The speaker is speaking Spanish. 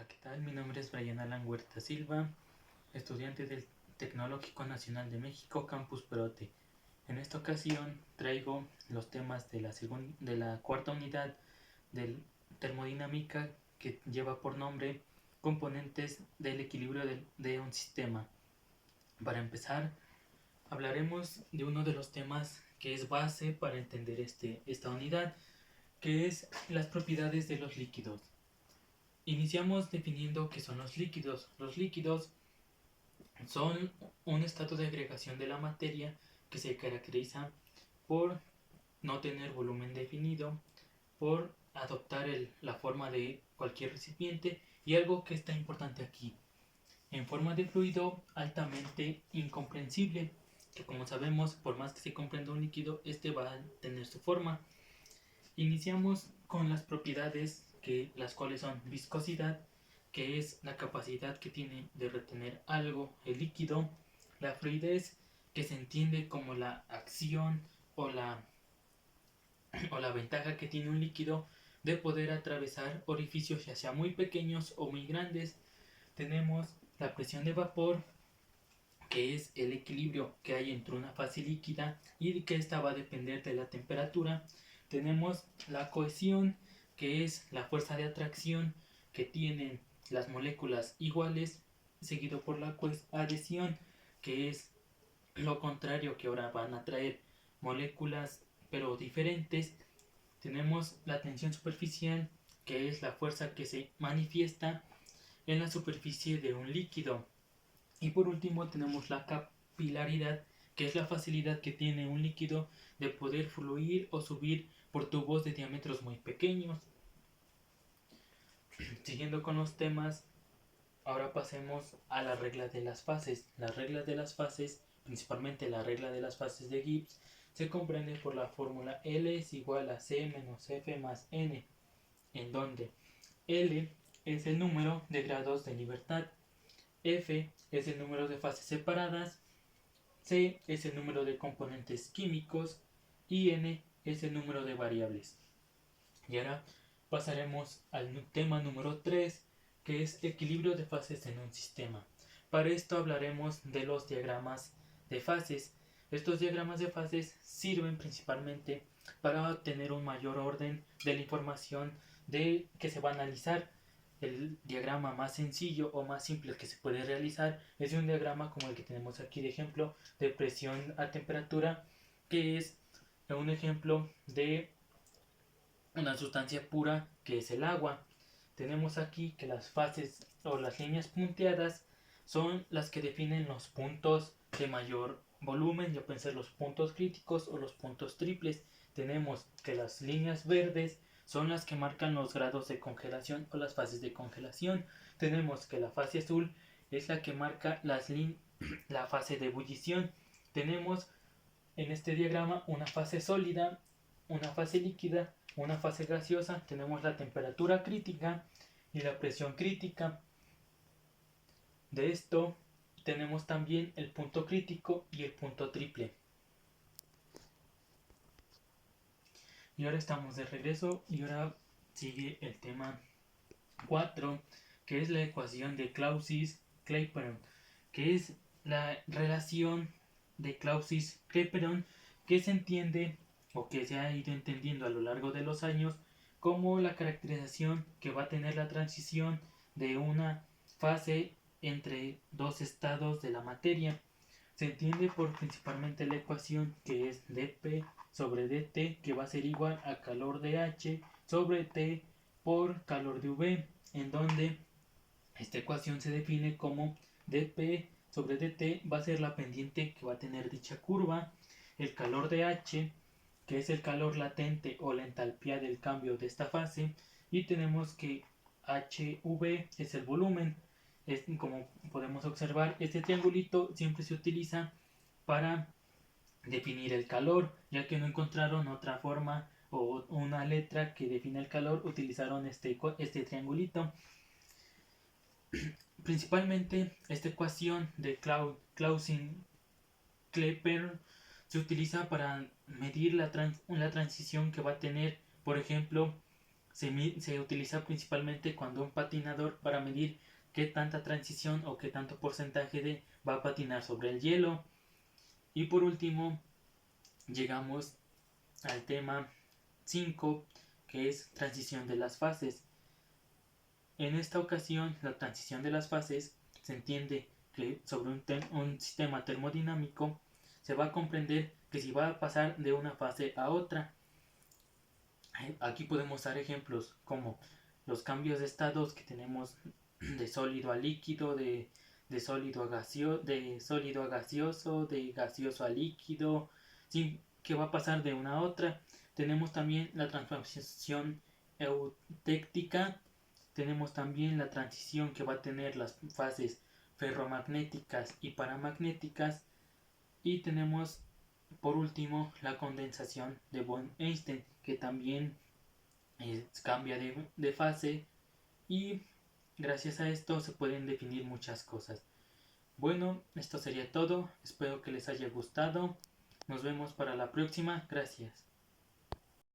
Hola, ¿qué tal? Mi nombre es Brian Alan Huerta Silva, estudiante del Tecnológico Nacional de México, Campus Perote. En esta ocasión traigo los temas de la cuarta unidad de termodinámica que lleva por nombre componentes del equilibrio de un sistema. Para empezar, hablaremos de uno de los temas que es base para entender esta unidad, que es las propiedades de los líquidos. Iniciamos definiendo qué son los líquidos. Los líquidos son un estado de agregación de la materia que se caracteriza por no tener volumen definido, por adoptar la forma de cualquier recipiente y algo que está importante aquí, en forma de fluido altamente incomprensible, que como sabemos, por más que se comprenda un líquido, este va a tener su forma. Iniciamos con las propiedades, las cuales son viscosidad, que es la capacidad que tiene de retener algo, el líquido; la fluidez, que se entiende como la acción o la ventaja que tiene un líquido de poder atravesar orificios ya sea muy pequeños o muy grandes. Tenemos la presión de vapor, que es el equilibrio que hay entre una fase líquida y que esta va a depender de la temperatura. Tenemos la cohesión, que es la fuerza de atracción que tienen las moléculas iguales, seguido por la adhesión, que es lo contrario, que ahora van a traer moléculas pero diferentes. Tenemos la tensión superficial, que es la fuerza que se manifiesta en la superficie de un líquido. Y por último tenemos la capilaridad, que es la facilidad que tiene un líquido de poder fluir o subir por tubos de diámetros muy pequeños. Siguiendo con los temas, ahora pasemos a la regla de las fases. Las reglas de las fases, principalmente la regla de las fases de Gibbs, se comprende por la fórmula L es igual a C menos F más N, en donde L es el número de grados de libertad, F es el número de fases separadas, C es el número de componentes químicos y N es el número de variables. Y ahora pasaremos al tema número 3, que es equilibrio de fases en un sistema. Para esto hablaremos de los diagramas de fases. Estos diagramas de fases sirven principalmente para obtener un mayor orden de la información que se va a analizar. El diagrama más sencillo o más simple que se puede realizar es un diagrama como el que tenemos aquí de ejemplo, de presión a temperatura, que es un ejemplo de una sustancia pura, que es el agua. Tenemos aquí que las fases o las líneas punteadas son las que definen los puntos de mayor volumen, ya pueden ser los puntos críticos o los puntos triples. Tenemos que las líneas verdes son las que marcan los grados de congelación o las fases de congelación. Tenemos que la fase azul es la que marca la fase de ebullición. Tenemos en este diagrama una fase sólida, una fase líquida, una fase gaseosa. Tenemos la temperatura crítica y la presión crítica. De esto tenemos también el punto crítico y el punto triple. Y ahora estamos de regreso y ahora sigue el tema 4, que es la ecuación de Clausius-Clapeyron, que es la relación de Clausius-Clapeyron, que se entiende o que se ha ido entendiendo a lo largo de los años como la caracterización que va a tener la transición de una fase entre dos estados de la materia. Se entiende por principalmente la ecuación que es dP sobre dt, que va a ser igual a calor de H sobre T por calor de V, en donde esta ecuación se define como dP sobre dt va a ser la pendiente que va a tener dicha curva, el calor de H, que es el calor latente o la entalpía del cambio de esta fase, y tenemos que HV es el volumen. Como podemos observar, este triangulito siempre se utiliza para definir el calor, ya que no encontraron otra forma o una letra que define el calor, utilizaron este triangulito. Principalmente esta ecuación de Clausius-Clapeyron se utiliza para medir la transición que va a tener, por ejemplo, se utiliza principalmente cuando un patinador, para medir qué tanta transición o qué tanto porcentaje de va a patinar sobre el hielo. Y por último, llegamos al tema 5, que es transición de las fases. En esta ocasión, la transición de las fases se entiende que sobre un sistema termodinámico se va a comprender que si va a pasar de una fase a otra. Aquí podemos dar ejemplos como los cambios de estados que tenemos de sólido a líquido, de sólido a gaseoso, de gaseoso a líquido, ¿sí? Que va a pasar de una a otra. Tenemos también la transformación eutéctica, tenemos también la transición que va a tener las fases ferromagnéticas y paramagnéticas, y tenemos por último la condensación de Bose-Einstein, que también cambia de fase, y gracias a esto se pueden definir muchas cosas. Bueno, esto sería todo, espero que les haya gustado, nos vemos para la próxima, gracias.